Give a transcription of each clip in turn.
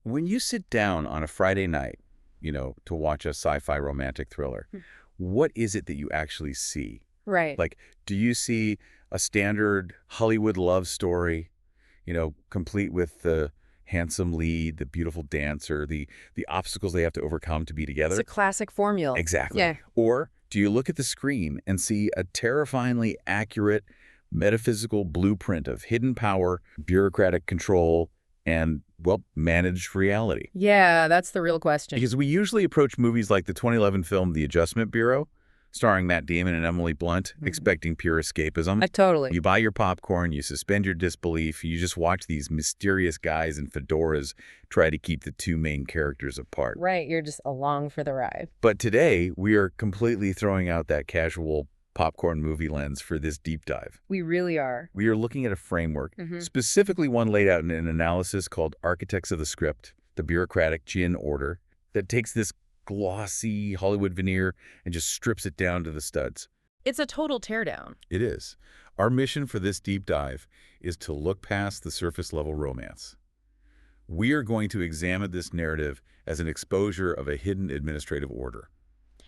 When you sit down on a Friday night, to watch a sci-fi romantic thriller, what is it that you actually see? Right. Like, do you see a standard Hollywood love story, complete with the handsome lead, the beautiful dancer, the obstacles they have to overcome to be It's a together? classic formula. Exactly. Yeah. Or do you look at the screen and see a terrifyingly accurate metaphysical blueprint of hidden power, bureaucratic control, and, well, managed reality? Yeah, that's the real question. Because we usually approach movies like the 2011 film The Adjustment Bureau, starring Matt Damon and Emily Blunt, expecting pure escapism. Totally. You buy your popcorn, you suspend your disbelief, you just watch these mysterious guys in fedoras try to keep the two main characters apart. Right, you're just along for the ride. But today, we are completely throwing out that casual popcorn movie lens for this deep dive. We really are. We are looking at a framework, specifically one laid out in an analysis called Architects of the Script, the Bureaucratic Jinn order, that takes this glossy Hollywood veneer and just strips it down to the studs. It's a total teardown. It is. Our mission for this deep dive is to look past the surface-level romance. We are going to examine this narrative as an exposure of a hidden administrative order.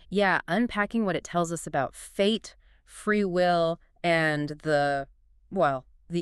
Yeah, unpacking what it tells us about fate, free will, and the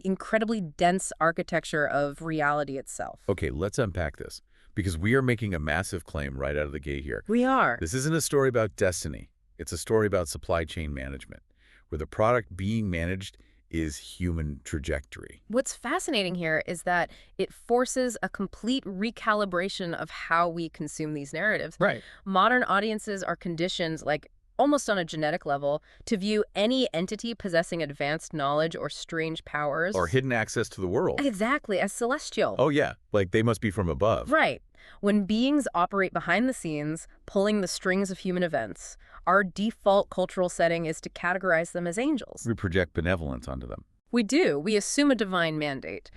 incredibly dense architecture of reality itself. Okay, let's unpack this, because we are making a massive claim right out of the gate here. We are. This isn't a story about destiny. It's a story about supply chain management, where the product being managed is human trajectory. What's fascinating here is that it forces a complete recalibration of how we consume these narratives. Right. Modern audiences are conditioned, like almost on a genetic level, to view any entity possessing advanced knowledge or strange powers. Or hidden access to the world. Exactly, as celestial. Oh, yeah. Like they must be from above. Right. When beings operate behind the scenes, pulling the strings of human events, our default cultural setting is to categorize them as angels. We project benevolence onto them. We do. We assume a divine mandate.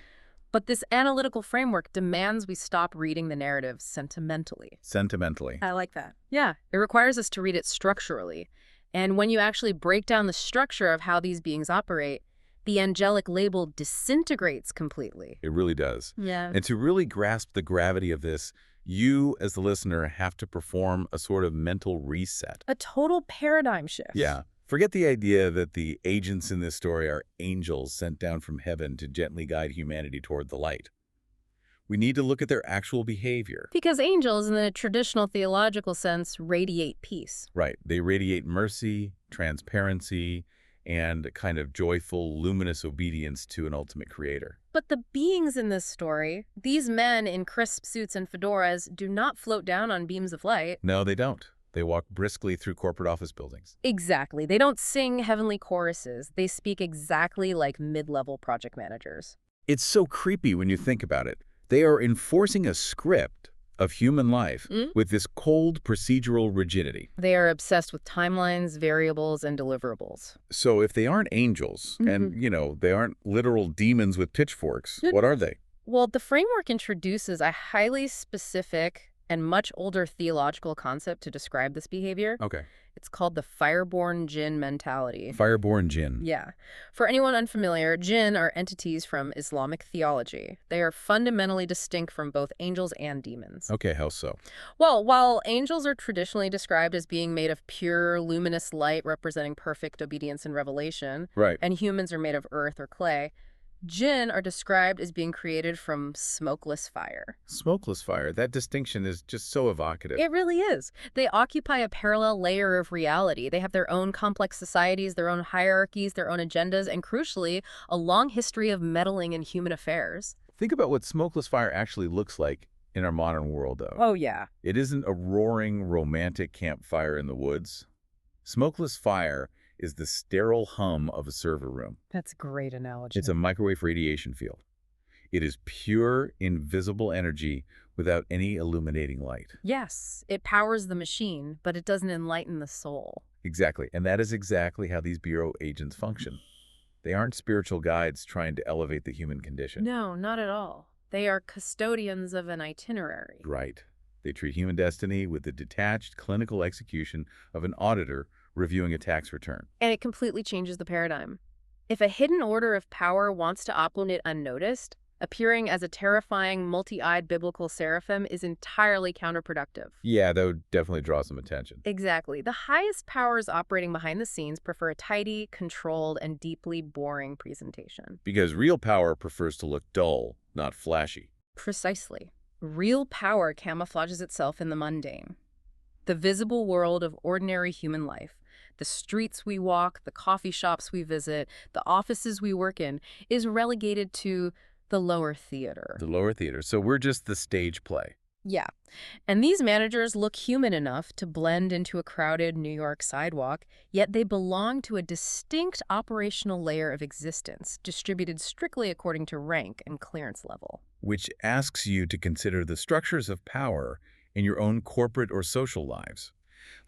But this analytical framework demands we stop reading the narrative sentimentally. Sentimentally. I like that. Yeah. It requires us to read it structurally. And when you actually break down the structure of how these beings operate, the angelic label disintegrates completely. It really does. Yeah. And to really grasp the gravity of this, you, as the listener, have to perform a sort of mental reset. A total paradigm shift. Yeah. Forget the idea that the agents in this story are angels sent down from heaven to gently guide humanity toward the light. We need to look at their actual behavior. Because angels, in the traditional theological sense, radiate peace. Right. They radiate mercy, transparency, and a kind of joyful, luminous obedience to an ultimate creator. But the beings in this story, these men in crisp suits and fedoras, do not float down on beams of light. No, they don't. They walk briskly through corporate office buildings. Exactly. They don't sing heavenly choruses. They speak exactly like mid-level project managers. It's so creepy when you think about it. They are enforcing a script of human life with this cold procedural rigidity. They are obsessed with timelines, variables, and deliverables. So if they aren't angels and, they aren't literal demons with pitchforks, what are they? Well, the framework introduces a highly specific and much older theological concept to describe this behavior. Okay. It's called the fireborne Jinn mentality. Fireborne Jinn. Yeah. For anyone unfamiliar, Jinn are entities from Islamic theology. They are fundamentally distinct from both angels and demons. Okay, how so? Well, while angels are traditionally described as being made of pure, luminous light representing perfect obedience and revelation, Right. and humans are made of earth or clay, Jinn are described as being created from smokeless fire. Smokeless fire. That distinction is just so evocative. It really is. They occupy a parallel layer of reality. They have their own complex societies, their own hierarchies, their own agendas, and crucially, a long history of meddling in human affairs. Think about what smokeless fire actually looks like in our modern world, though. Oh, yeah. It isn't a roaring, romantic campfire in the woods. Smokeless fire is the sterile hum of a server room. That's a great analogy. It's a microwave radiation field. It is pure, invisible energy without any illuminating light. Yes, it powers the machine, but it doesn't enlighten the soul. Exactly. And that is exactly how these Bureau agents function. They aren't spiritual guides trying to elevate the human condition. No, not at all. They are custodians of an itinerary. Right. They treat human destiny with the detached clinical execution of an auditor reviewing a tax return. And it completely changes the paradigm. If a hidden order of power wants to operate unnoticed, Appearing as a terrifying, multi-eyed biblical seraphim is entirely counterproductive. Yeah, that would definitely draw some attention. Exactly. The highest powers operating behind the scenes prefer a tidy, controlled, and deeply boring presentation. Because real power prefers to look dull, not flashy. Precisely. Real power camouflages itself in the mundane. The visible world of ordinary human life, the streets we walk, the coffee shops we visit, the offices we work in, is relegated to the lower theater. The lower theater. So we're just the stage play. Yeah. And these managers look human enough to blend into a crowded New York sidewalk, yet they belong to a distinct operational layer of existence, distributed strictly according to rank and clearance level. Which asks you to consider the structures of power in your own corporate or social lives.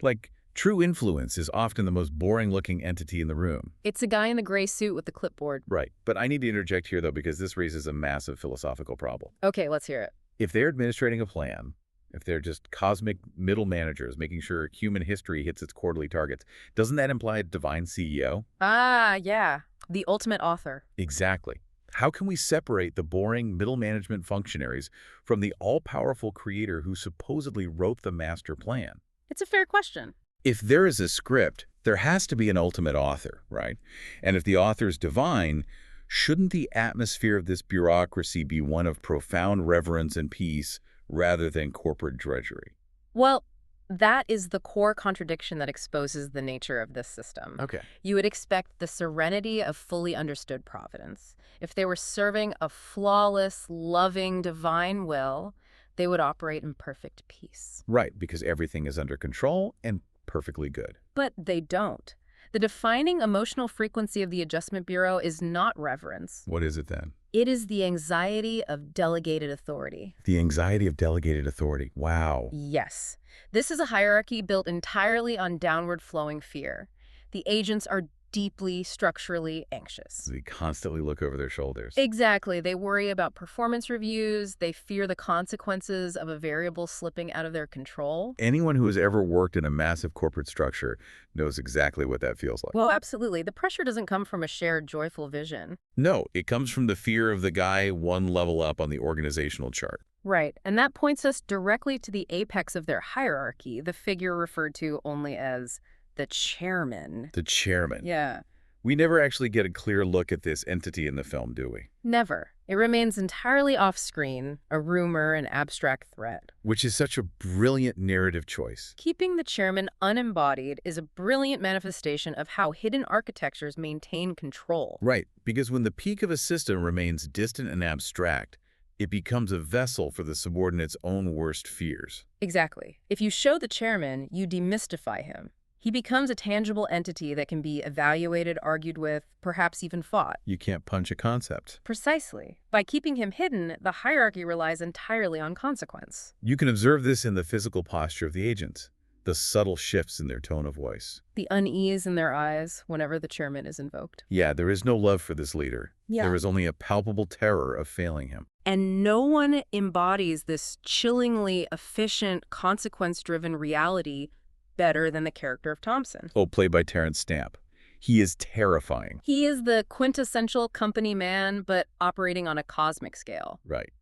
Like, true influence is often the most boring-looking entity in the room. It's a guy in the gray suit with the clipboard. Right. But I need to interject here, though, because this raises a massive philosophical problem. Okay, let's hear it. If they're administrating a plan, if they're just cosmic middle managers making sure human history hits its quarterly targets, doesn't that imply a divine CEO? Ah, yeah. The ultimate author. Exactly. How can we separate the boring middle management functionaries from the all-powerful creator who supposedly wrote the master plan? It's a fair question. If there is a script, there has to be an ultimate author, right? And if the author's divine, shouldn't the atmosphere of this bureaucracy be one of profound reverence and peace rather than corporate drudgery? Well, that is the core contradiction that exposes the nature of this system. Okay. You would expect the serenity of fully understood providence. If they were serving a flawless, loving, divine will, they would operate in perfect peace. Right, because everything is under control and perfectly good. But they don't. The defining emotional frequency of the Adjustment Bureau is not reverence. What is it then? It is the anxiety of delegated authority. The anxiety of delegated authority. Wow. Yes. This is a hierarchy built entirely on downward flowing fear. The agents are deeply structurally anxious. They constantly look over their shoulders. Exactly. They worry about performance reviews. They fear the consequences of a variable slipping out of their control. Anyone who has ever worked in a massive corporate structure knows exactly what that feels like. Well, absolutely. The pressure doesn't come from a shared joyful vision. No, it comes from the fear of the guy one level up on the organizational chart. Right. And that points us directly to the apex of their hierarchy, the figure referred to only as the chairman. The chairman. Yeah. We never actually get a clear look at this entity in the film, do we? Never. It remains entirely off-screen, a rumor, an abstract threat. Which is such a brilliant narrative choice. Keeping the chairman unembodied is a brilliant manifestation of how hidden architectures maintain control. Right, because when the peak of a system remains distant and abstract, it becomes a vessel for the subordinate's own worst fears. Exactly. If you show the chairman, you demystify him. He becomes a tangible entity that can be evaluated, argued with, perhaps even fought. You can't punch a concept. Precisely. By keeping him hidden, the hierarchy relies entirely on consequence. You can observe this in the physical posture of the agents, the subtle shifts in their tone of voice. The unease in their eyes whenever the chairman is invoked. Yeah, there is no love for this leader. Yeah. There is only a palpable terror of failing him. And no one embodies this chillingly efficient, consequence-driven reality better than the character of Thompson. Oh, played by Terrence Stamp. He is terrifying. He is the quintessential company man, but operating on a cosmic scale. Right.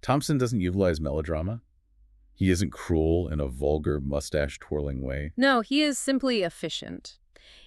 Thompson doesn't utilize melodrama. He isn't cruel in a vulgar, mustache-twirling way. No, he is simply efficient.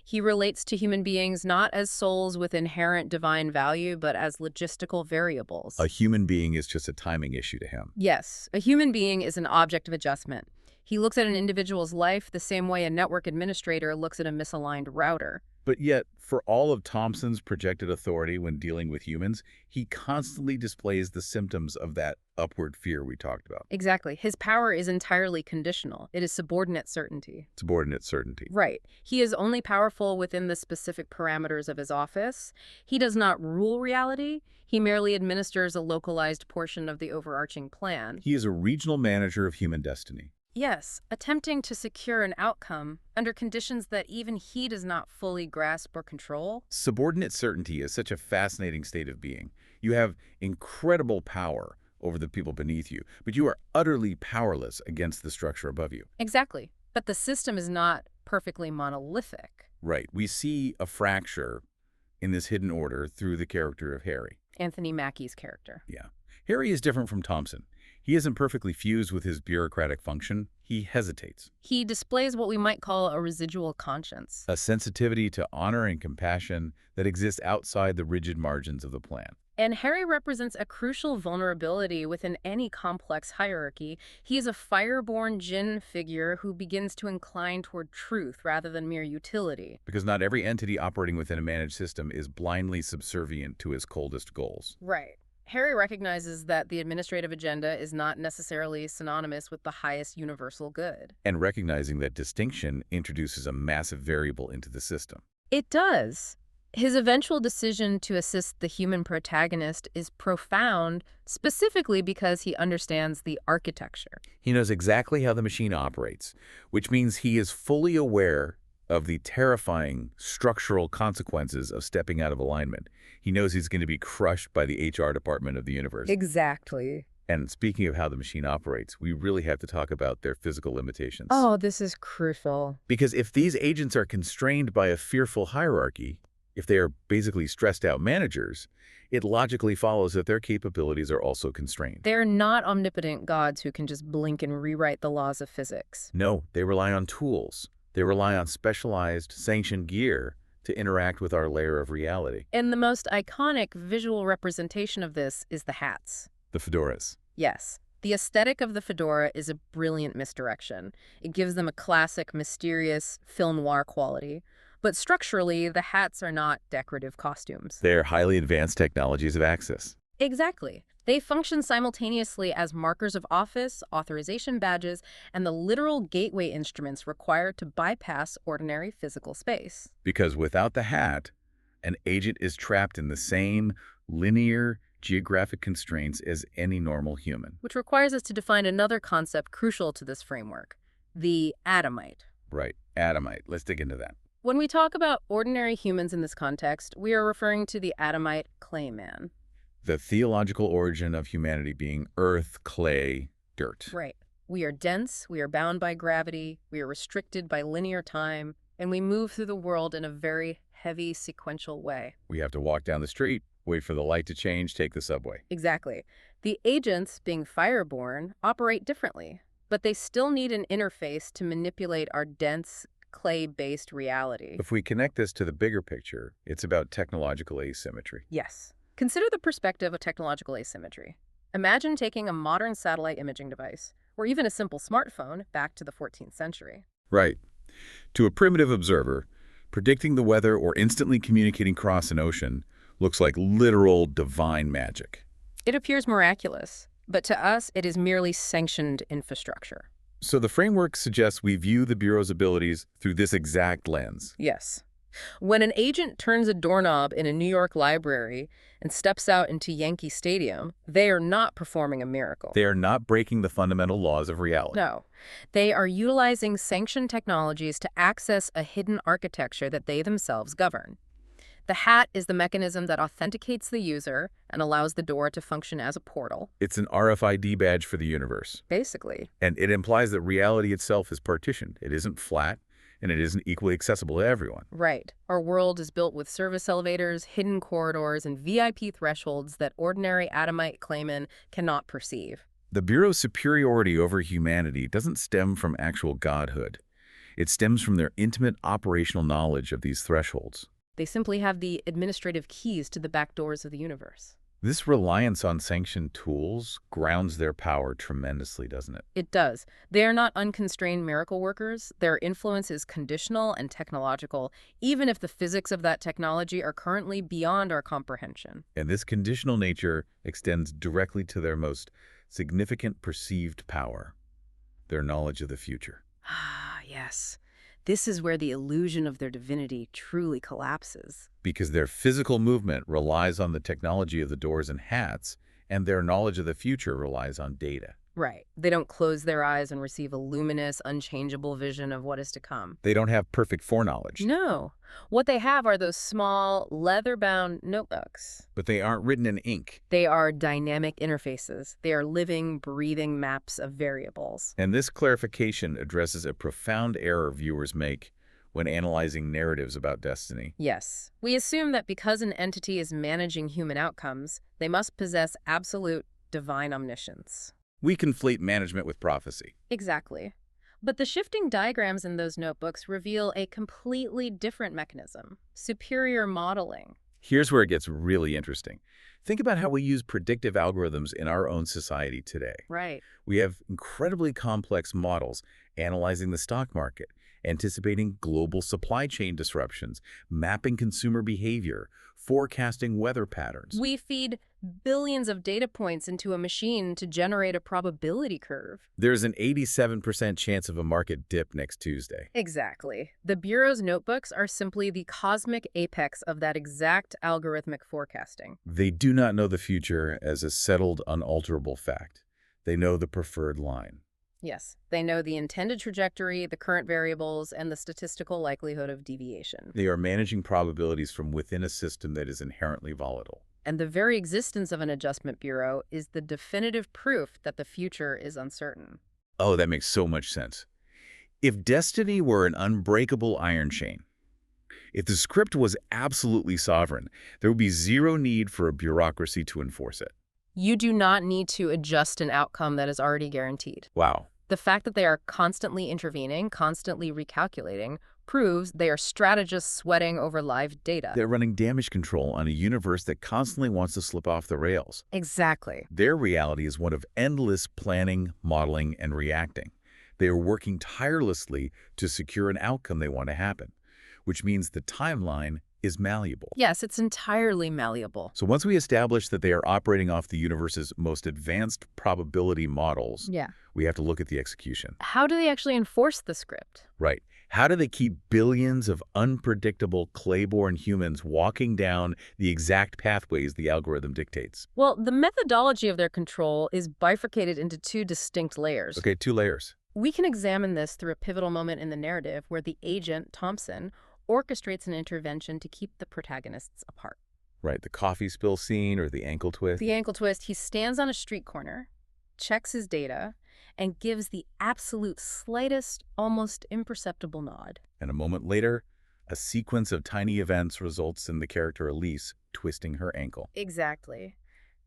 He relates to human beings not as souls with inherent divine value, but as logistical variables. A human being is just a timing issue to him. Yes, a human being is an object of adjustment. He looks at an individual's life the same way a network administrator looks at a misaligned router. But yet, for all of Thompson's projected authority when dealing with humans, he constantly displays the symptoms of that upward fear we talked about. Exactly. His power is entirely conditional. It is subordinate certainty. Subordinate certainty. Right. He is only powerful within the specific parameters of his office. He does not rule reality. He merely administers a localized portion of the overarching plan. He is a regional manager of human destiny. Yes, attempting to secure an outcome under conditions that even he does not fully grasp or control. Subordinate certainty is such a fascinating state of being. You have incredible power over the people beneath you, but you are utterly powerless against the structure above you. Exactly. But the system is not perfectly monolithic. Right. We see a fracture in this hidden order through the character of Harry. Anthony Mackie's character. Yeah. Harry is different from Thompson. He isn't perfectly fused with his bureaucratic function. He hesitates. He displays what we might call a residual conscience. A sensitivity to honor and compassion that exists outside the rigid margins of the plan. And Harry represents a crucial vulnerability within any complex hierarchy. He is a fireborne Jinn figure who begins to incline toward truth rather than mere utility. Because not every entity operating within a managed system is blindly subservient to his coldest goals. Right. Harry recognizes that the administrative agenda is not necessarily synonymous with the highest universal good. And recognizing that distinction introduces a massive variable into the system. It does. His eventual decision to assist the human protagonist is profound, specifically because he understands the architecture. He knows exactly how the machine operates, which means he is fully aware of the terrifying structural consequences of stepping out of alignment. He knows he's going to be crushed by the HR department of the universe. Exactly. And speaking of how the machine operates, we really have to talk about their physical limitations. Oh, this is crucial. Because if these agents are constrained by a fearful hierarchy, if they are basically stressed out managers, it logically follows that their capabilities are also constrained. They're not omnipotent gods who can just blink and rewrite the laws of physics. No, they rely on tools. They rely on specialized, sanctioned gear to interact with our layer of reality. And the most iconic visual representation of this is the hats. The fedoras. Yes. The aesthetic of the fedora is a brilliant misdirection. It gives them a classic, mysterious, film noir quality. But structurally, the hats are not decorative costumes. They're highly advanced technologies of access. Exactly. They function simultaneously as markers of office, authorization badges, and the literal gateway instruments required to bypass ordinary physical space. Because without the hat, an agent is trapped in the same linear geographic constraints as any normal human. Which requires us to define another concept crucial to this framework, the Adamite. Right, Adamite. Let's dig into that. When we talk about ordinary humans in this context, we are referring to the Adamite clay man. The theological origin of humanity being earth, clay, dirt. Right. We are dense, we are bound by gravity, we are restricted by linear time, and we move through the world in a very heavy, sequential way. We have to walk down the street, wait for the light to change, take the subway. Exactly. The agents, being fireborne, operate differently, but they still need an interface to manipulate our dense, clay-based reality. If we connect this to the bigger picture, it's about technological asymmetry. Yes. Consider the perspective of technological asymmetry. Imagine taking a modern satellite imaging device, or even a simple smartphone, back to the 14th century. Right. To a primitive observer, predicting the weather or instantly communicating across an ocean looks like literal divine magic. It appears miraculous, but to us, it is merely sanctioned infrastructure. So the framework suggests we view the Bureau's abilities through this exact lens. Yes. When an agent turns a doorknob in a New York library and steps out into Yankee Stadium, they are not performing a miracle. They are not breaking the fundamental laws of reality. No. They are utilizing sanctioned technologies to access a hidden architecture that they themselves govern. The hat is the mechanism that authenticates the user and allows the door to function as a portal. It's an RFID badge for the universe. Basically. And it implies that reality itself is partitioned. It isn't flat, and it isn't equally accessible to everyone. Right. Our world is built with service elevators, hidden corridors, and VIP thresholds that ordinary Adamite claymen cannot perceive. The Bureau's superiority over humanity doesn't stem from actual godhood. It stems from their intimate operational knowledge of these thresholds. They simply have the administrative keys to the back doors of the universe. This reliance on sanctioned tools grounds their power tremendously, doesn't it? It does. They are not unconstrained miracle workers. Their influence is conditional and technological, even if the physics of that technology are currently beyond our comprehension. And this conditional nature extends directly to their most significant perceived power, their knowledge of the future. Ah, yes. This is where the illusion of their divinity truly collapses. Because their physical movement relies on the technology of the doors and hats, and their knowledge of the future relies on data. Right. They don't close their eyes and receive a luminous, unchangeable vision of what is to come. They don't have perfect foreknowledge. No. What they have are those small, leather-bound notebooks. But they aren't written in ink. They are dynamic interfaces. They are living, breathing maps of variables. And this clarification addresses a profound error viewers make when analyzing narratives about destiny. Yes. We assume that because an entity is managing human outcomes, they must possess absolute divine omniscience. We conflate management with prophecy. Exactly. But the shifting diagrams in those notebooks reveal a completely different mechanism: superior modeling. Here's where it gets really interesting. Think about how we use predictive algorithms in our own society today. Right. We have incredibly complex models analyzing the stock market, anticipating global supply chain disruptions, mapping consumer behavior, forecasting weather patterns. We feed billions of data points into a machine to generate a probability curve. There's an 87% chance of a market dip next Tuesday. Exactly. The Bureau's notebooks are simply the cosmic apex of that exact algorithmic forecasting. They do not know the future as a settled, unalterable fact. They know the preferred line. Yes, they know the intended trajectory, the current variables, and the statistical likelihood of deviation. They are managing probabilities from within a system that is inherently volatile. And the very existence of an adjustment bureau is the definitive proof that the future is uncertain. Oh, that makes so much sense. If destiny were an unbreakable iron chain, if the script was absolutely sovereign, there would be zero need for a bureaucracy to enforce it. You do not need to adjust an outcome that is already guaranteed. Wow. The fact that they are constantly intervening, constantly recalculating, proves they are strategists sweating over live data. They're running damage control on a universe that constantly wants to slip off the rails. Exactly. Their reality is one of endless planning, modeling, and reacting. They are working tirelessly to secure an outcome they want to happen, which means the timeline is malleable. Yes, it's entirely malleable. So once we establish that they are operating off the universe's most advanced probability models, we have to look at the execution. How do they actually enforce the script? Right. How do they keep billions of unpredictable clay-born humans walking down the exact pathways the algorithm dictates? Well, the methodology of their control is bifurcated into two distinct layers. Okay, 2 layers. We can examine this through a pivotal moment in the narrative where the agent, Thompson, orchestrates an intervention to keep the protagonists apart. Right, the coffee spill scene or the ankle twist. The ankle twist, he stands on a street corner, checks his data, and gives the absolute slightest, almost imperceptible nod. And a moment later, a sequence of tiny events results in the character Elise twisting her ankle. Exactly.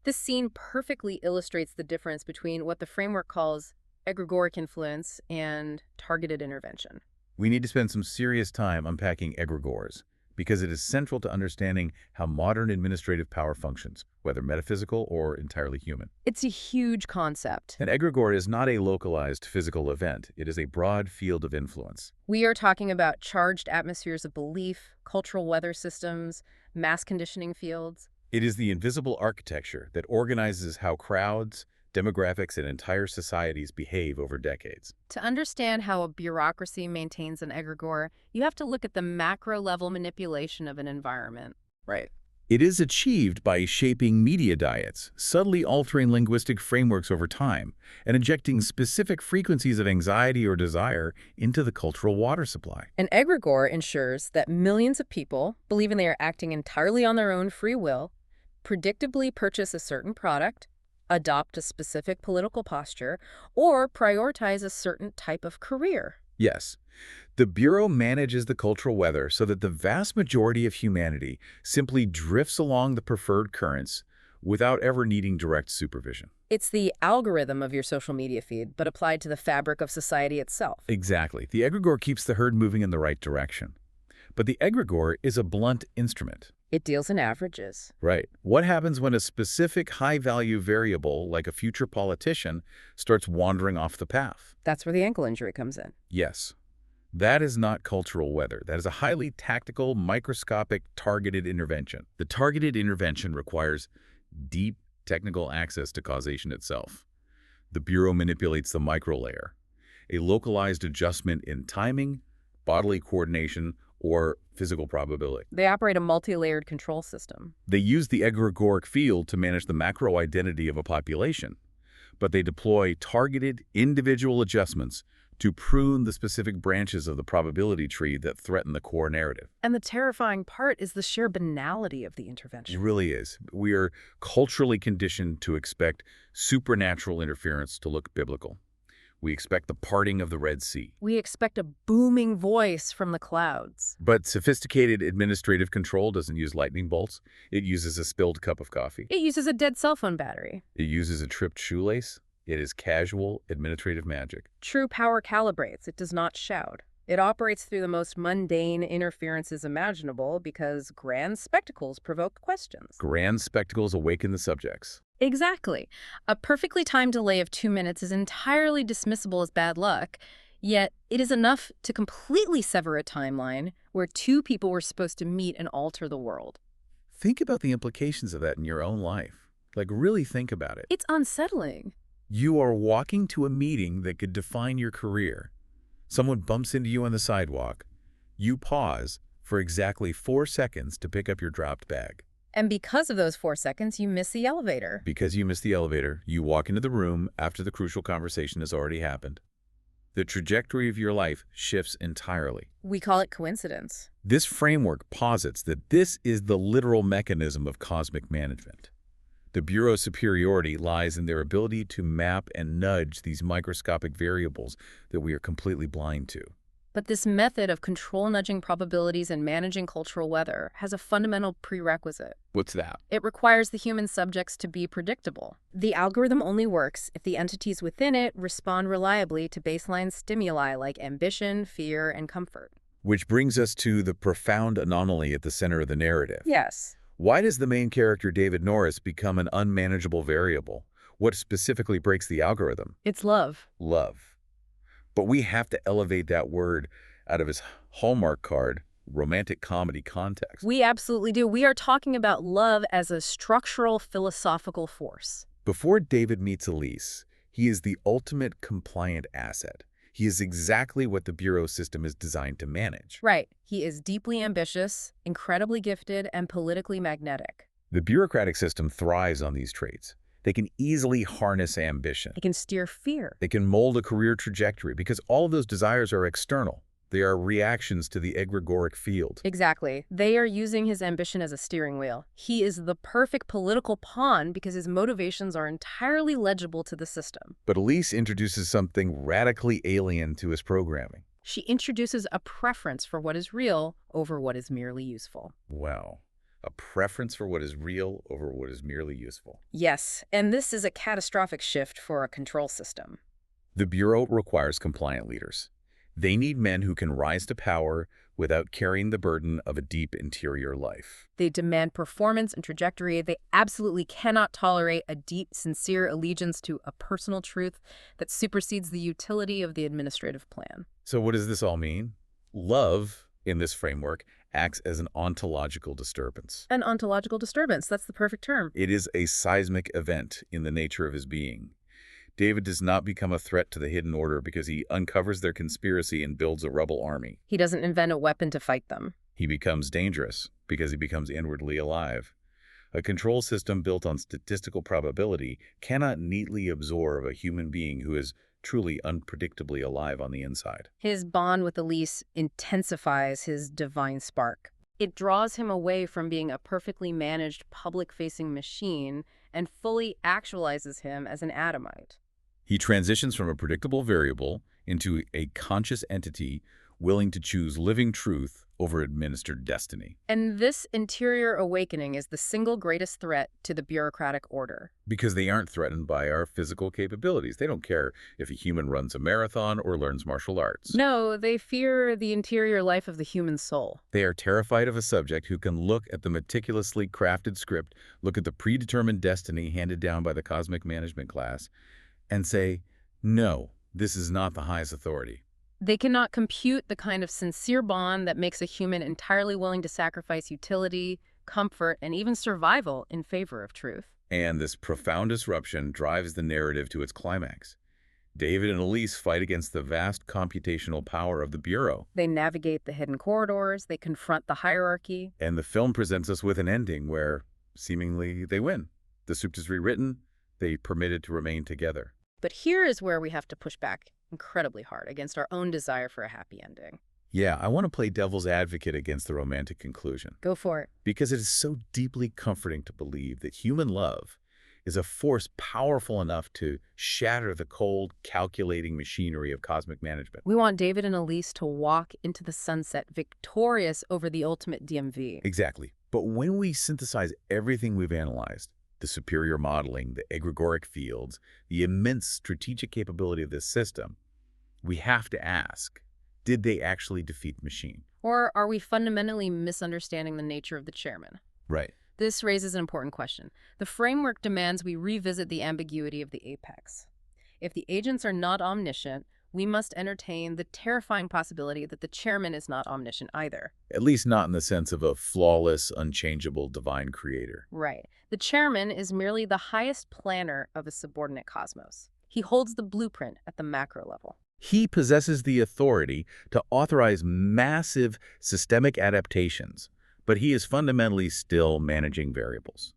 This scene perfectly illustrates the difference between what the framework calls egregoric influence and targeted intervention. We need to spend some serious time unpacking egregores, because it is central to understanding how modern administrative power functions, whether metaphysical or entirely human. It's a huge concept. An egregore is not a localized physical event. It is a broad field of influence. We are talking about charged atmospheres of belief, cultural weather systems, mass conditioning fields. It is the invisible architecture that organizes how crowds, demographics, and entire societies behave over decades. To understand how a bureaucracy maintains an egregore, you have to look at the macro-level manipulation of an environment. Right. It is achieved by shaping media diets, subtly altering linguistic frameworks over time, and injecting specific frequencies of anxiety or desire into the cultural water supply. An egregore ensures that millions of people, believing they are acting entirely on their own free will, predictably purchase a certain product, adopt a specific political posture, or prioritize a certain type of career. Yes. The Bureau manages the cultural weather so that the vast majority of humanity simply drifts along the preferred currents without ever needing direct supervision. It's the algorithm of your social media feed, but applied to the fabric of society itself. Exactly. The egregore keeps the herd moving in the right direction. But the egregore is a blunt instrument. It deals in averages. Right. What happens when a specific high-value variable, like a future politician, starts wandering off the path? That's where the ankle injury comes in. Yes. That is not cultural weather. That is a highly tactical, microscopic, targeted intervention. The targeted intervention requires deep technical access to causation itself. The Bureau manipulates the microlayer, a localized adjustment in timing, bodily coordination, or physical probability. They operate a multi-layered control system. They use the egregoric field to manage the macro identity of a population, but they deploy targeted individual adjustments to prune the specific branches of the probability tree that threaten the core narrative. And the terrifying part is the sheer banality of the intervention. It really is. We are culturally conditioned to expect supernatural interference to look biblical. We expect the parting of the Red Sea. We expect a booming voice from the clouds. But sophisticated administrative control doesn't use lightning bolts. It uses a spilled cup of coffee. It uses a dead cell phone battery. It uses a tripped shoelace. It is casual administrative magic. True power calibrates. It does not shout. It operates through the most mundane interferences imaginable because grand spectacles provoke questions. Grand spectacles awaken the subjects. Exactly. A perfectly timed delay of 2 minutes is entirely dismissible as bad luck, yet it is enough to completely sever a timeline where two people were supposed to meet and alter the world. Think about the implications of that in your own life. Like, really think about it. It's unsettling. You are walking to a meeting that could define your career. Someone bumps into you on the sidewalk. You pause for exactly 4 seconds to pick up your dropped bag. And because of those 4 seconds, you miss the elevator. Because you miss the elevator, you walk into the room after the crucial conversation has already happened. The trajectory of your life shifts entirely. We call it coincidence. This framework posits that this is the literal mechanism of cosmic management. The Bureau's superiority lies in their ability to map and nudge these microscopic variables that we are completely blind to. But this method of control nudging probabilities and managing cultural weather has a fundamental prerequisite. What's that? It requires the human subjects to be predictable. The algorithm only works if the entities within it respond reliably to baseline stimuli like ambition, fear, and comfort. Which brings us to the profound anomaly at the center of the narrative. Yes. Why does the main character, David Norris, become an unmanageable variable? What specifically breaks the algorithm? It's love. Love. But we have to elevate that word out of its hallmark card, romantic comedy context. We absolutely do. We are talking about love as a structural philosophical force. Before David meets Elise, he is the ultimate compliant asset. He is exactly what the Bureau system is designed to manage. Right. He is deeply ambitious, incredibly gifted, and politically magnetic. The bureaucratic system thrives on these traits. They can easily harness ambition. They can steer fear. They can mold a career trajectory because all of those desires are external. They are reactions to the egregoric field. Exactly. They are using his ambition as a steering wheel. He is the perfect political pawn because his motivations are entirely legible to the system. But Elise introduces something radically alien to his programming. She introduces a preference for what is real over what is merely useful. Wow. A preference for what is real over what is merely useful. Yes, and this is a catastrophic shift for a control system. The Bureau requires compliant leaders. They need men who can rise to power without carrying the burden of a deep interior life. They demand performance and trajectory. They absolutely cannot tolerate a deep, sincere allegiance to a personal truth that supersedes the utility of the administrative plan. So what does this all mean? Love, in this framework, acts as an ontological disturbance. An ontological disturbance, that's the perfect term. It is a seismic event in the nature of his being. David does not become a threat to the hidden order because he uncovers their conspiracy and builds a rebel army. He doesn't invent a weapon to fight them. He becomes dangerous because he becomes inwardly alive. A control system built on statistical probability cannot neatly absorb a human being who is truly unpredictably alive on the inside. His bond with Elise intensifies his divine spark. It draws him away from being a perfectly managed public-facing machine and fully actualizes him as an Adamite. He transitions from a predictable variable into a conscious entity willing to choose living truth over administered destiny. And this interior awakening is the single greatest threat to the bureaucratic order. Because they aren't threatened by our physical capabilities. They don't care if a human runs a marathon or learns martial arts. No, they fear the interior life of the human soul. They are terrified of a subject who can look at the meticulously crafted script, look at the predetermined destiny handed down by the cosmic management class, and say, no, this is not the highest authority. They cannot compute the kind of sincere bond that makes a human entirely willing to sacrifice utility, comfort, and even survival in favor of truth. And this profound disruption drives the narrative to its climax. David and Elise fight against the vast computational power of the Bureau. They navigate the hidden corridors, they confront the hierarchy. And the film presents us with an ending where, seemingly, they win. The script is rewritten, they permitted to remain together. But here is where we have to push back incredibly hard against our own desire for a happy ending. Yeah, I want to play devil's advocate against the romantic conclusion. Go for it. Because it is so deeply comforting to believe that human love is a force powerful enough to shatter the cold, calculating machinery of cosmic management. We want David and Elise to walk into the sunset victorious over the ultimate DMV. Exactly. But when we synthesize everything we've analyzed, the superior modeling, the egregoric fields, the immense strategic capability of this system, we have to ask, did they actually defeat the machine? Or are we fundamentally misunderstanding the nature of the chairman? Right. This raises an important question. The framework demands we revisit the ambiguity of the apex. If the agents are not omniscient, we must entertain the terrifying possibility that the chairman is not omniscient either. At least not in the sense of a flawless, unchangeable divine creator. Right. The chairman is merely the highest planner of a subordinate cosmos. He holds the blueprint at the macro level. He possesses the authority to authorize massive systemic adaptations, but he is fundamentally still managing variables.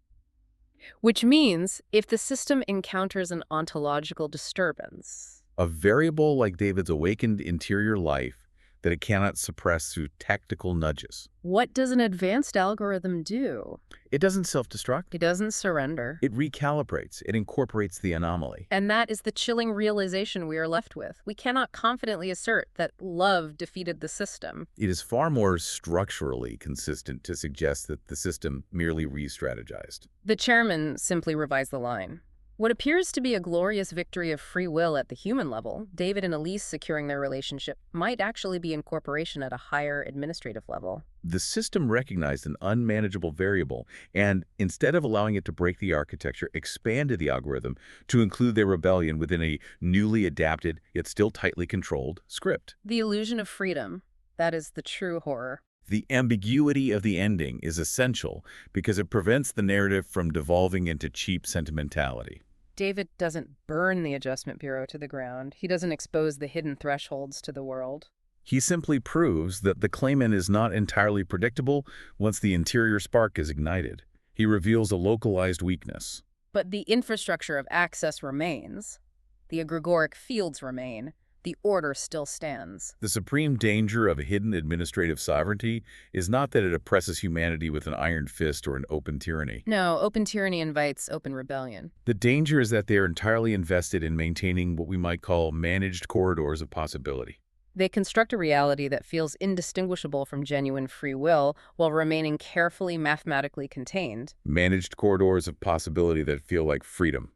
Which means, if the system encounters an ontological disturbance, A variable like David's awakened interior life that it cannot suppress through tactical nudges. what does an advanced algorithm do? It doesn't self-destruct. It doesn't surrender. It recalibrates. It incorporates the anomaly. And that is the chilling realization we are left with. We cannot confidently assert that love defeated the system. It is far more structurally consistent to suggest that the system merely re-strategized. The chairman simply revised the line. What appears to be a glorious victory of free will at the human level, David and Elise securing their relationship, might actually be incorporation at a higher administrative level. The system recognized an unmanageable variable and, instead of allowing it to break the architecture, expanded the algorithm to include their rebellion within a newly adapted, yet still tightly controlled, script. The illusion of freedom, that is the true horror. The ambiguity of the ending is essential because it prevents the narrative from devolving into cheap sentimentality. David doesn't burn the Adjustment Bureau to the ground. He doesn't expose the hidden thresholds to the world. He simply proves that the claimant is not entirely predictable once the interior spark is ignited. He reveals a localized weakness. But the infrastructure of access remains. The egregoric fields remain. The order still stands. The supreme danger of a hidden administrative sovereignty is not that it oppresses humanity with an iron fist or an open tyranny. No, open tyranny invites open rebellion. The danger is that they are entirely invested in maintaining what we might call managed corridors of possibility. They construct a reality that feels indistinguishable from genuine free will while remaining carefully mathematically contained. Managed corridors of possibility that feel like freedom.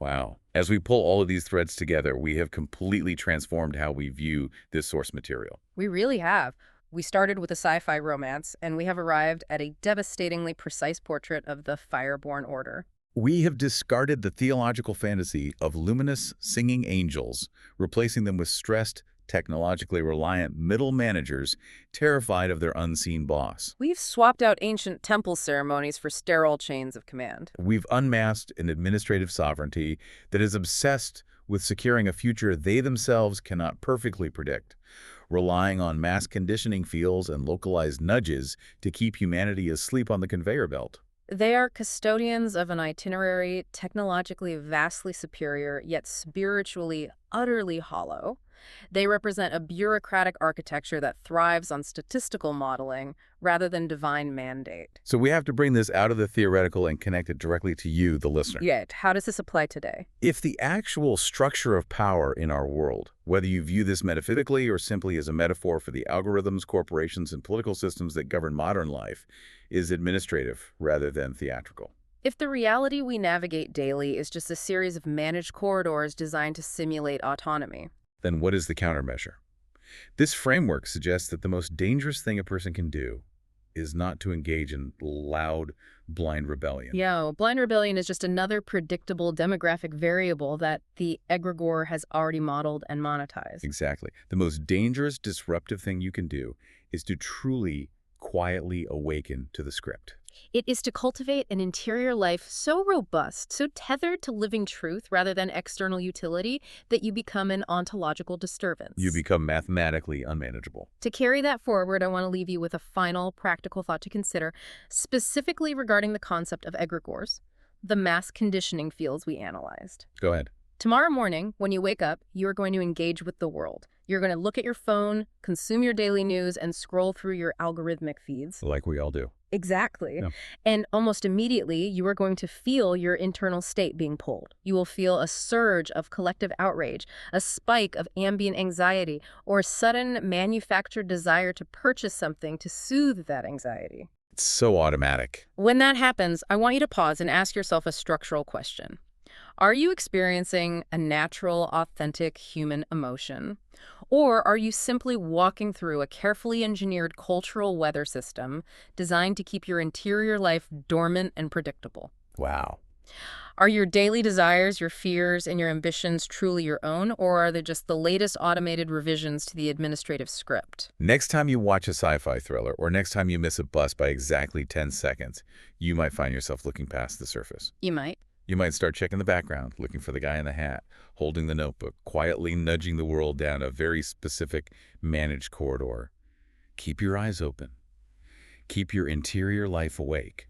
Wow. As we pull all of these threads together, we have completely transformed how we view this source material. We really have. We started with a sci-fi romance, and we have arrived at a devastatingly precise portrait of the fireborne order. We have discarded the theological fantasy of luminous, singing angels, replacing them with stressed, technologically reliant middle managers terrified of their unseen boss. We've swapped out ancient temple ceremonies for sterile chains of command. We've unmasked an administrative sovereignty that is obsessed with securing a future they themselves cannot perfectly predict, relying on mass conditioning fields and localized nudges to keep humanity asleep on the conveyor belt. They are custodians of an itinerary technologically vastly superior, yet spiritually utterly hollow. They represent a bureaucratic architecture that thrives on statistical modeling rather than divine mandate. So we have to bring this out of the theoretical and connect it directly to you, the listener. Yet, how does this apply today? If the actual structure of power in our world, whether you view this metaphysically or simply as a metaphor for the algorithms, corporations, and political systems that govern modern life, is administrative rather than theatrical. If the reality we navigate daily is just a series of managed corridors designed to simulate autonomy, then what is the countermeasure? This framework suggests that the most dangerous thing a person can do is not to engage in loud, blind rebellion. Yeah, blind rebellion is just another predictable demographic variable that the egregore has already modeled and monetized. Exactly. The most dangerous, disruptive thing you can do is to truly, quietly awaken to the script. It is to cultivate an interior life so robust, so tethered to living truth rather than external utility, that you become an ontological disturbance. You become mathematically unmanageable. To carry that forward, I want to leave you with a final practical thought to consider, specifically regarding the concept of egregores, the mass conditioning fields we analyzed. Go ahead. Tomorrow morning, when you wake up, you are going to engage with the world. You're going to look at your phone, consume your daily news, and scroll through your algorithmic feeds. Like we all do. Exactly. Yeah. And almost immediately, you are going to feel your internal state being pulled. You will feel a surge of collective outrage, a spike of ambient anxiety, or a sudden manufactured desire to purchase something to soothe that anxiety. It's so automatic. When that happens, I want you to pause and ask yourself a structural question. Are you experiencing a natural, authentic human emotion? Or are you simply walking through a carefully engineered cultural weather system designed to keep your interior life dormant and predictable? Wow. Are your daily desires, your fears, and your ambitions truly your own, or are they just the latest automated revisions to the administrative script? Next time you watch a sci-fi thriller, or next time you miss a bus by exactly 10 seconds, you might find yourself looking past the surface. You might. You might start checking the background, looking for the guy in the hat, holding the notebook, quietly nudging the world down a very specific, managed corridor. Keep your eyes open. Keep your interior life awake.